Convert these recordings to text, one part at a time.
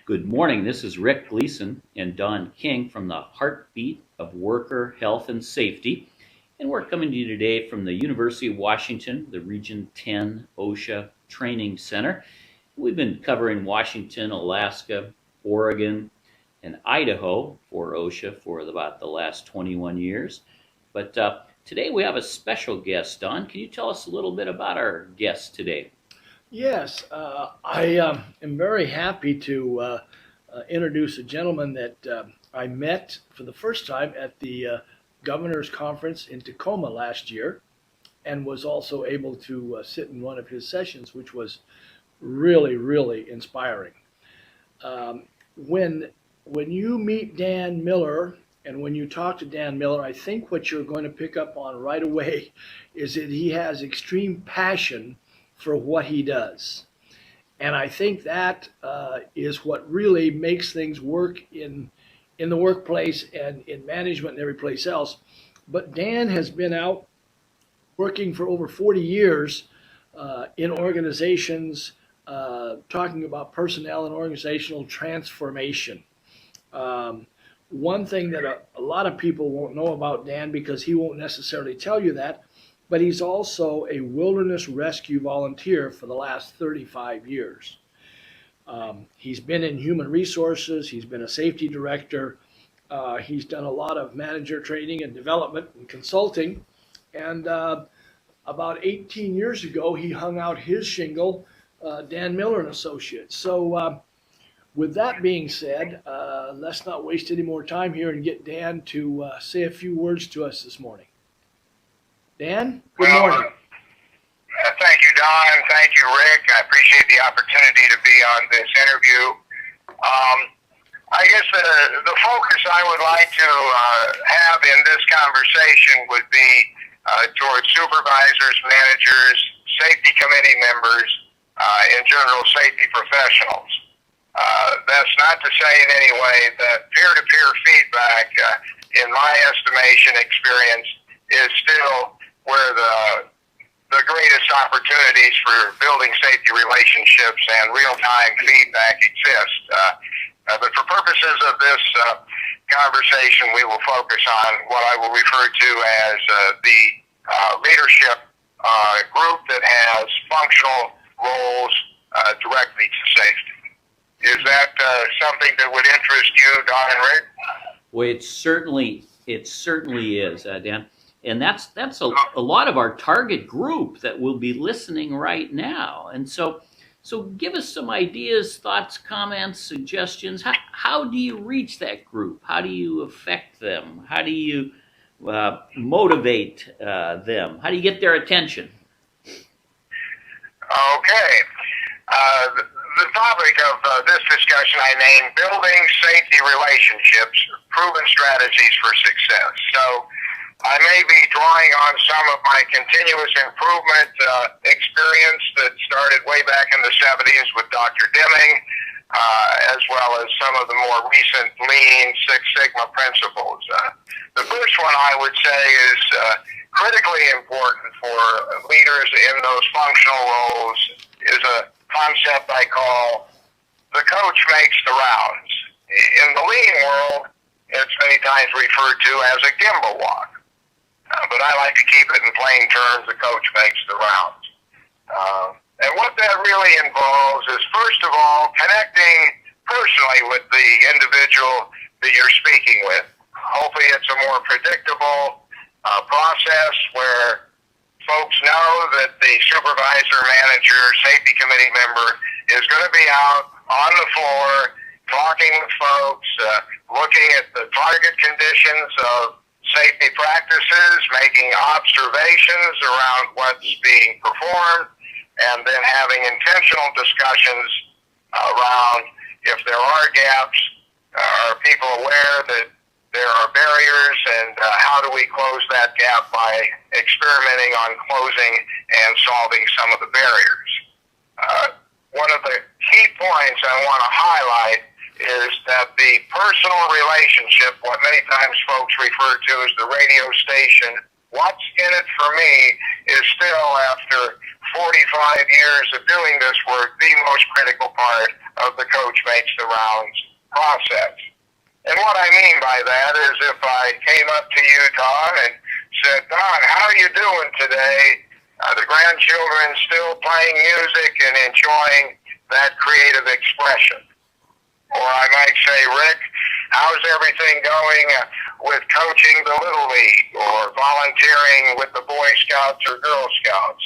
Good morning. This is Rick Gleason and Don King from the Heartbeat of Worker Health and Safety. And we're coming to you today from the University of Washington, the Region 10 OSHA Training Center. We've been covering Washington, Alaska, Oregon, and Idaho for OSHA for about the last 21 years. But today we have a special guest, Don. Can you tell us a little bit about our guest today? Yes, I am very happy to introduce a gentleman that I met for the first time at the Governor's Conference in Tacoma last year, and was also able to sit in one of his sessions, which was really, really inspiring. When you meet Dan Miller, and when you talk to Dan Miller, I think what you're going to pick up on right away is that he has extreme passion for what he does. And I think that is what really makes things work in the workplace and in management and every place else. But Dan has been out working for over 40 years in organizations, talking about personnel and organizational transformation. One thing that a lot of people won't know about Dan, because he won't necessarily tell you that, but he's also a wilderness rescue volunteer for the last 35 years. He's been in human resources, he's been a safety director, he's done a lot of manager training and development and consulting, and about 18 years ago he hung out his shingle, Dan Miller and Associates. So with that being said, let's not waste any more time here and get Dan to say a few words to us this morning. Dan, good morning. Thank you, Don. Thank you, Rick. I appreciate the opportunity to be on this interview. I guess the focus I would like to have in this conversation would be towards supervisors, managers, safety committee members, and general safety professionals. That's not to say in any way that peer-to-peer feedback, in my estimation, experience, is still where the greatest opportunities for building safety relationships and real-time feedback exist. But for purposes of this conversation, we will focus on what I will refer to as the leadership group that has functional roles directly to safety. Is that something that would interest you, Don and Rick? Well, it certainly is, Dan. And that's a lot of our target group that will be listening right now. And so give us some ideas, thoughts, comments, suggestions. How do you reach that group? How do you affect them? How do you motivate them? How do you get their attention? Okay. The topic of this discussion I named Building Safety Relationships, Proven Strategies for Success. So I may be drawing on some of my continuous improvement experience that started way back in the 70s with Dr. Deming, as well as some of the more recent Lean Six Sigma principles. The first one I would say is critically important for leaders in those functional roles is a concept I call the coach makes the rounds. In the Lean world, it's many times referred to as a gimbal walk. But I like to keep it in plain terms, the coach makes the rounds. And what that really involves is, first of all, connecting personally with the individual that you're speaking with. Hopefully it's a more predictable process where folks know that the supervisor, manager, safety committee member is going to be out on the floor talking with folks, looking at the target conditions of safety practices, making observations around what's being performed, and then having intentional discussions around if there are gaps, are people aware that there are barriers, and how do we close that gap by experimenting on closing and solving some of the barriers. One of the key points I want to highlight is that the personal relationship, what many times folks refer to as the radio station, what's in it for me is still, after 45 years of doing this work, the most critical part of the Coach Makes the Rounds process. And what I mean by that is if I came up to you, Don, and said, Don, how are you doing today? The grandchildren still playing music and enjoying that creative expression. Or I might say, Rick, how's everything going with coaching the Little League or volunteering with the Boy Scouts or Girl Scouts?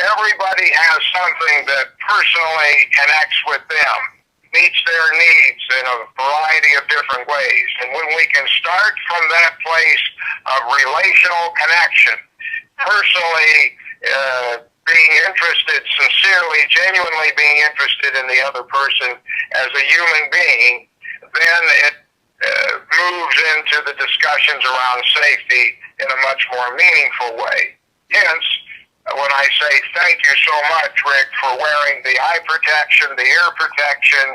Everybody has something that personally connects with them, meets their needs in a variety of different ways. And when we can start from that place of relational connection, personally being interested, sincerely, genuinely being interested in the other person as a human being, then it moves into the discussions around safety in a much more meaningful way. Hence, when I say thank you so much, Rick, for wearing the eye protection, the ear protection,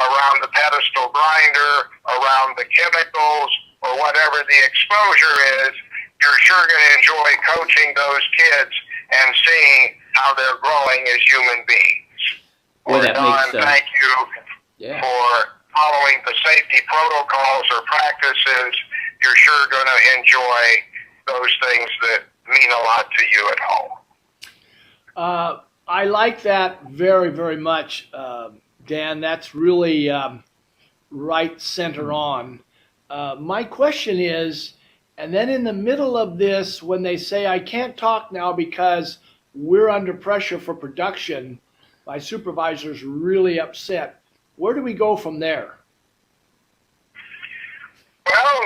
around the pedestal grinder, around the chemicals, or whatever the exposure is, you're sure going to enjoy coaching those kids and seeing how they're growing as human beings. Well, that Don, makes sense. Thank you for following the safety protocols or practices. You're sure going to enjoy those things that mean a lot to you at home. I like that very, very much, Dan. That's really right center on. My question is, and then in the middle of this, when they say, I can't talk now because we're under pressure for production, my supervisor's really upset. Where do we go from there? Well,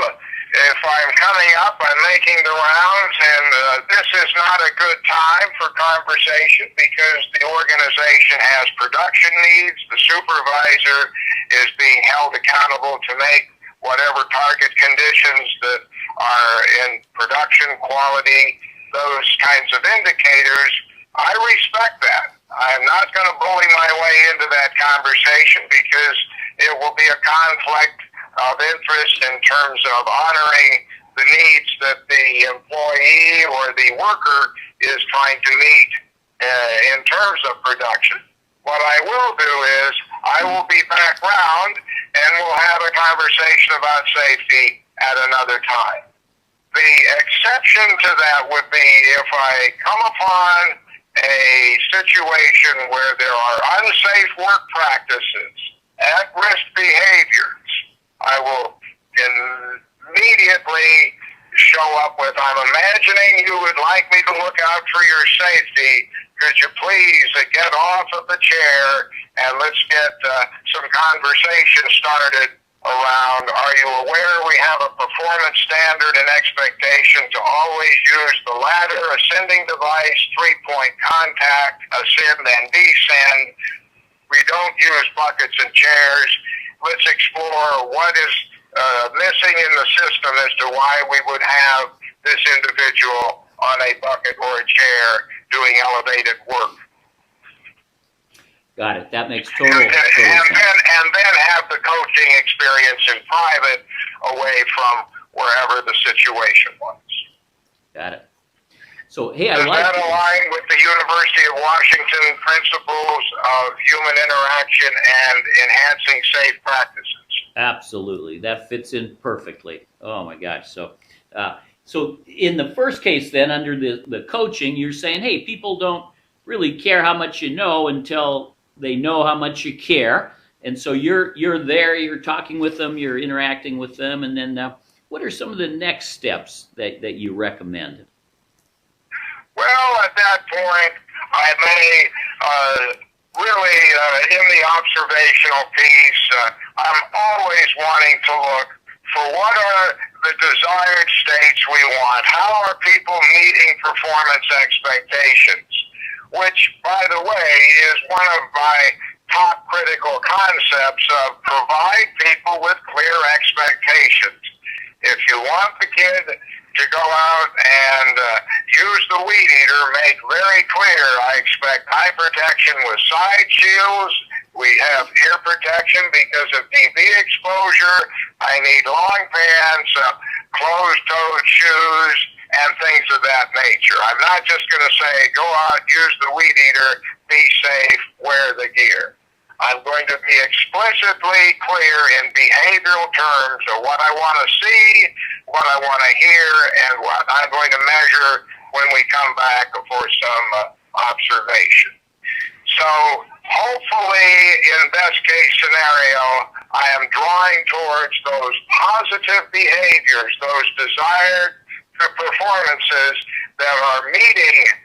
if I'm coming up, I'm making the rounds, and this is not a good time for conversation because the organization has production needs. The supervisor is being held accountable to make whatever target conditions that are in production quality, those kinds of indicators. I respect that. I'm not going to bully my way into that conversation because it will be a conflict of interest in terms of honoring the needs that the employee or the worker is trying to meet in terms of production. What I will do is I will be back round and we'll have a conversation about safety at another time. The exception to that would be if I come upon a situation where there are unsafe work practices, at-risk behaviors. I will immediately show up with, I'm imagining you would like me to look out for your safety. Could you please get off of the chair and let's get some conversation started around, are you aware we have a performance standard and expectation to always use the ladder ascending device, 3-point contact, ascend and descend. We don't use buckets and chairs. Let's explore what is missing in the system as to why we would have this individual on a bucket or a chair doing elevated work. Got it. That makes total sense. And then have the coaching experience in private away from wherever the situation was. Got it. So, hey, Does that align with the University of Washington principles of human interaction and enhancing safe practices? Absolutely. That fits in perfectly. Oh, my gosh. So, so in the first case then, under the coaching, you're saying, hey, people don't really care how much you know until they know how much you care. And so you're there, you're talking with them, you're interacting with them, and then what are some of the next steps that you recommend? Well, at that point, I may really, in the observational piece, I'm always wanting to look for what are the desired states we want. How are people meeting performance expectations? Which, by the way, is one of my top critical concepts of provide people with clear expectations. If you want the kid to go out and use the weed eater, make very clear, I expect eye protection with side shields. We have ear protection because of dB exposure. I need long pants, closed-toed shoes, and things of that nature. I'm not just going to say, go out, use the weed eater, be safe, wear the gear. I'm going to be explicitly clear in behavioral terms of what I want to see, what I want to hear, and what I'm going to measure when we come back for some observation. So hopefully, in best case scenario, I am drawing towards those positive behaviors, those desired performances that are meeting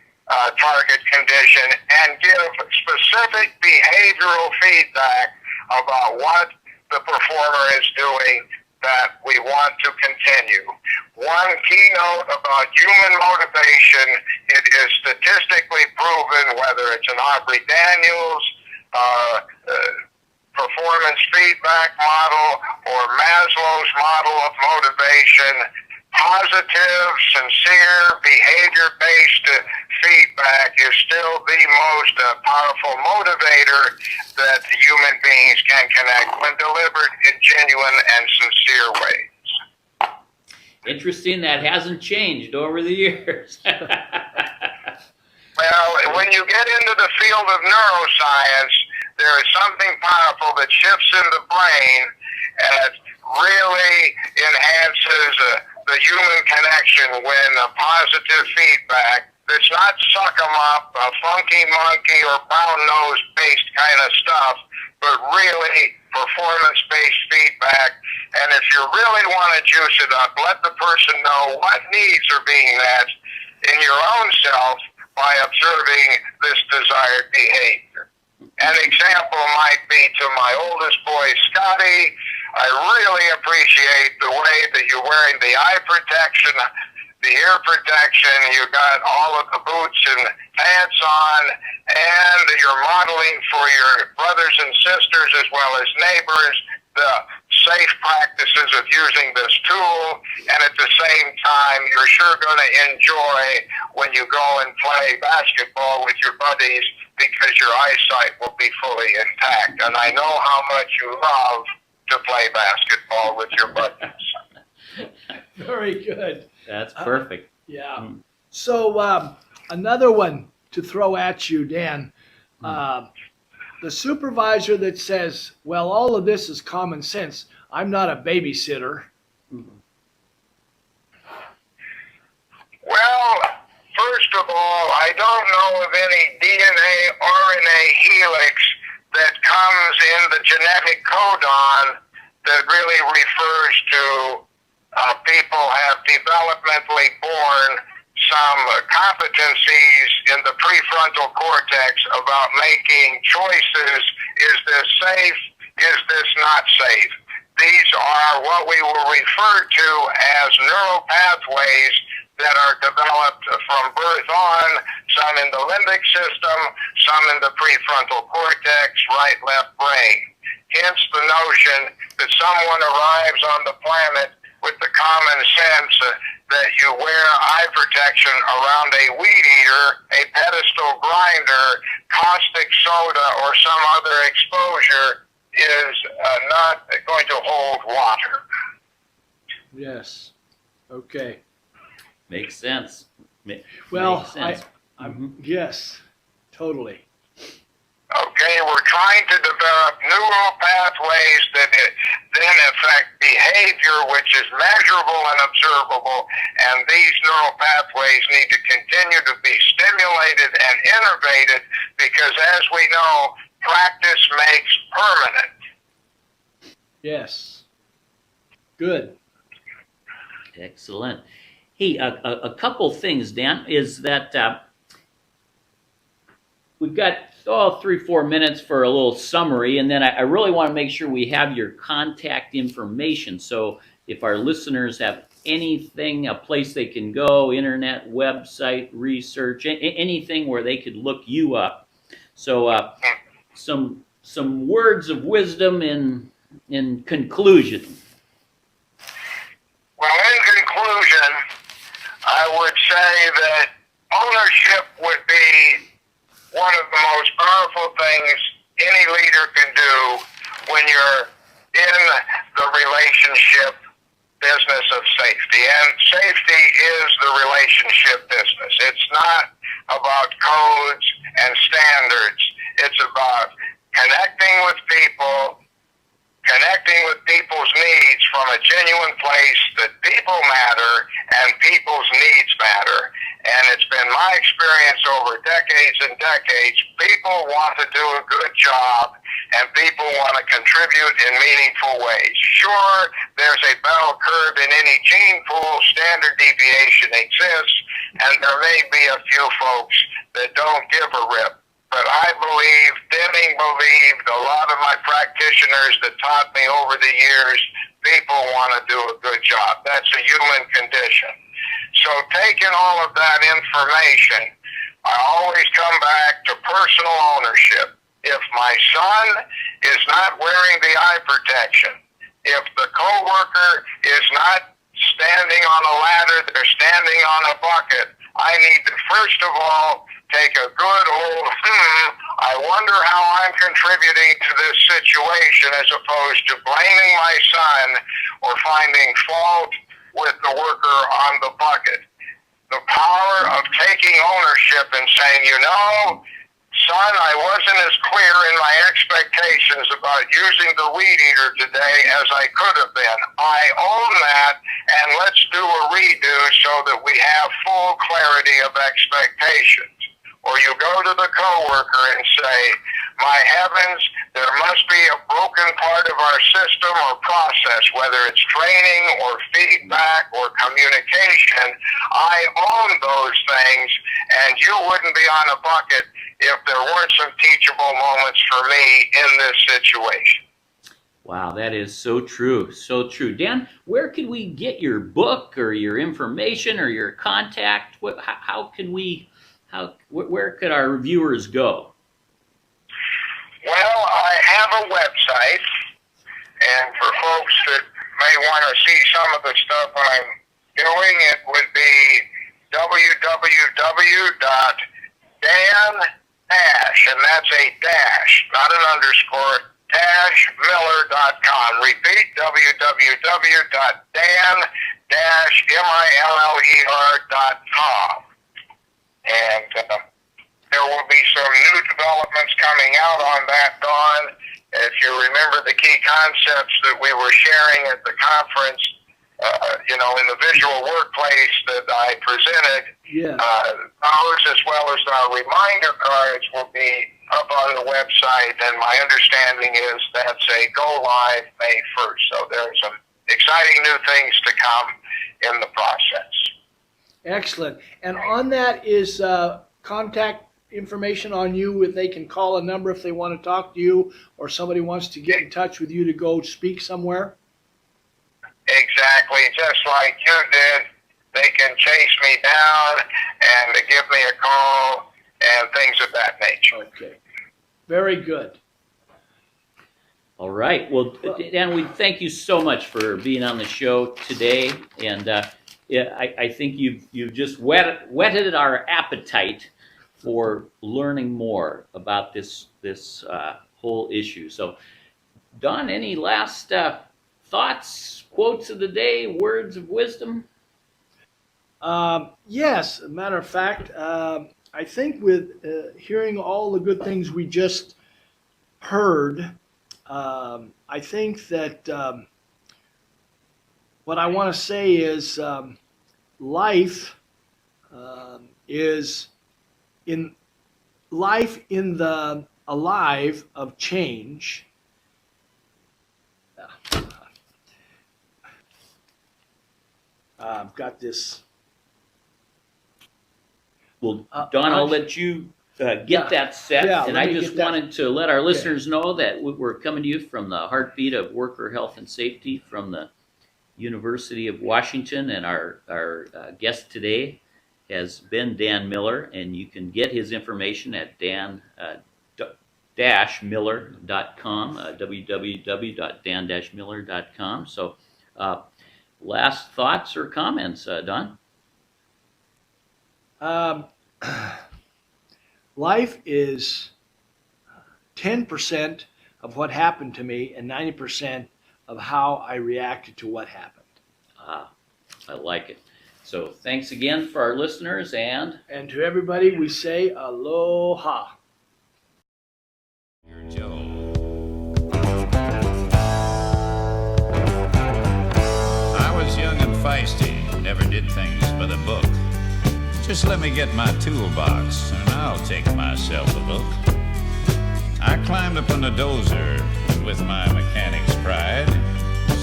target condition, and give specific behavioral feedback about what the performer is doing that we want to continue. One keynote about human motivation, it is statistically proven, whether it's an Aubrey Daniels performance feedback model or Maslow's model of motivation, positive, sincere, behavior-based feedback is still the most powerful motivator that human beings can connect when delivered in genuine and sincere ways. Interesting, that hasn't changed over the years. Well, when you get into the field of neuroscience, there is something powerful that shifts in the brain and really enhances the human connection when positive feedback that's not suck 'em up, funky monkey or brown nose based kind of stuff, but really performance-based feedback. And if you really want to juice it up, let the person know what needs are being met in your own self by observing this desired behavior. An example might be to my oldest boy, Scotty. I really appreciate the way that you're wearing the eye protection, the ear protection, you got all of the boots and pants on, and you're modeling for your brothers and sisters as well as neighbors the safe practices of using this tool, and at the same time, you're sure going to enjoy when you go and play basketball with your buddies because your eyesight will be fully intact. And I know how much you love to play basketball with your buddies. Very good. That's perfect. Yeah. So another one to throw at you, Dan. The supervisor that says, well, all of this is common sense. I'm not a babysitter. Well, first of all, I don't know of any DNA, RNA helix that comes in the genetic codon that really refers to people have developmentally born some competencies in the prefrontal cortex about making choices. Is this safe? Is this not safe? These are what we will refer to as neural pathways that are developed from birth on, some in the limbic system, some in the prefrontal cortex, right, left brain. Hence the notion that someone arrives on the planet with the common sense that you wear eye protection around a weed eater, a pedestal grinder, caustic soda, or some other exposure is not going to hold water. Yes. Okay. Makes sense. Well, Makes sense. Yes, totally. Okay, we're trying to develop neural pathways that then affect behavior, which is measurable and observable, and these neural pathways need to continue to be stimulated and innovated because, as we know, practice makes permanent. Yes. Good. Excellent. Hey, a couple things, Dan, is that we've got 3-4 minutes for a little summary, and then I really want to make sure we have your contact information. So if our listeners have anything, a place they can go, internet, website, research, anything where they could look you up. So some words of wisdom in conclusion. Well, in conclusion, I would say that ownership would be one of the most powerful things any leader can do when you're in the relationship business of safety, and safety is the relationship business. It's not about codes and standards. It's about connecting with people, connecting with people's needs from a genuine place that people matter and people's needs matter. And it's been my experience over decades and decades, people want to do a good job and people want to contribute in meaningful ways. Sure, there's a bell curve in any gene pool, standard deviation exists, and there may be a few folks that don't give a rip. But I believe, Deming believed, a lot of my practitioners that taught me over the years, people want to do a good job. That's a human condition. So taking all of that information, I always come back to personal ownership. If my son is not wearing the eye protection, if the coworker is not standing on a ladder, they're standing on a bucket, I need to first of all take a good old, I wonder how I'm contributing to this situation, as opposed to blaming my son or finding fault with the worker on the bucket. The power of taking ownership and saying, you know, son, I wasn't as clear in my expectations about using the weed eater today as I could have been. I own that, and let's do a redo so that we have full clarity of expectations. Or you go to the coworker and say, my heavens, there must be a broken part of our system or process, whether it's training or feedback or communication. I own those things, and you wouldn't be on a bucket if there weren't some teachable moments for me in this situation. Wow, that is so true, so true. Dan, where can we get your book or your information or your contact? Where could our viewers go? Well, I have a website, and for folks that may want to see some of the stuff I'm doing, it would be www.dan- and that's a dash, not an underscore, -miller.com. Repeat, www.dan-miller.com. And there will be some new developments coming out on that, Dawn. If you remember the key concepts that we were sharing at the conference, in the visual workplace that I presented, those as well as our reminder cards will be up on the website, and my understanding is that's a go live May 1st. So there's some exciting new things to come in the process. Excellent. And on that is contact information on you, if they can call a number if they want to talk to you, or somebody wants to get in touch with you to go speak somewhere? Exactly, just like you did. They can chase me down and give me a call and things of that nature. Okay, very good. All right. Well, Dan, we thank you so much for being on the show today, and I think you've just whetted our appetite for learning more about this whole issue. So, Don, any last thoughts, quotes of the day, words of wisdom? Yes, as a matter of fact, I think with hearing all the good things we just heard, I think that what I want to say is life is in the alive of change. I've got this. Well, Don, I'll let you get that set. And I just wanted to let our listeners know that we're coming to you from the heartbeat of worker health and safety from the University of Washington. And our guest today has been Dan Miller. And you can get his information at dan-miller.com, www.dan-miller.com. So last thoughts or comments, Don? Life is 10% of what happened to me and 90% of how I reacted to what happened. I like it. So thanks again for our listeners, and to everybody, we say aloha. Joe. I was young and feisty, never did things by the book. Just let me get my toolbox and I'll take myself a look. I climbed up on the dozer and with my mechanic's pride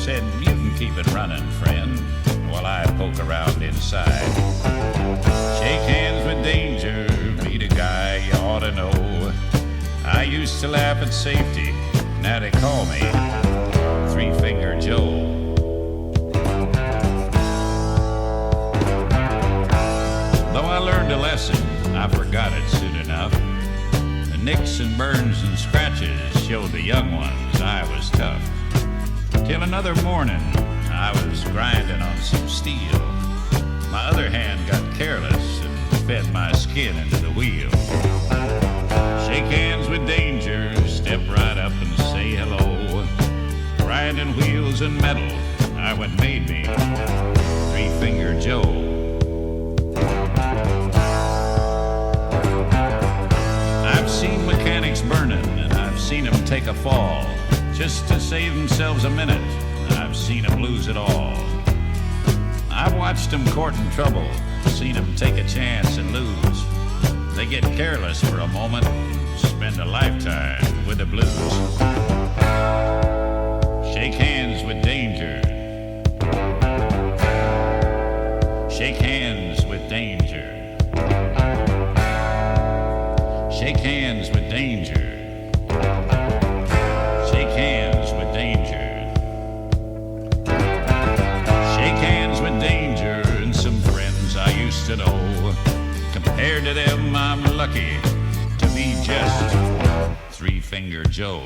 said, you can keep it running, friend, while I poke around inside. Shake hands with danger, meet a guy you ought to know. I used to laugh at safety, now they call me Three-Finger Joe. Though I learned a lesson, I forgot it soon enough. The nicks and burns and scratches showed the young ones I was tough. Till another morning, I was grinding on some steel. My other hand got careless and fed my skin into the wheel. Shake hands with danger, step right up and say hello. Grinding wheels and metal are what made me Three-Finger Joe. I've seen mechanics burning and I've seen them take a fall just to save themselves a minute. I've seen them lose it all. I've watched them courting trouble, seen them take a chance and lose. They get careless for a moment, spend a lifetime with the blues. Shake hands with danger. Shake hands with danger. Shake hands with danger. Shake hands with danger. Shake hands with danger and some friends I used to know. Compared to them, I'm lucky to be just Three-Finger Joe.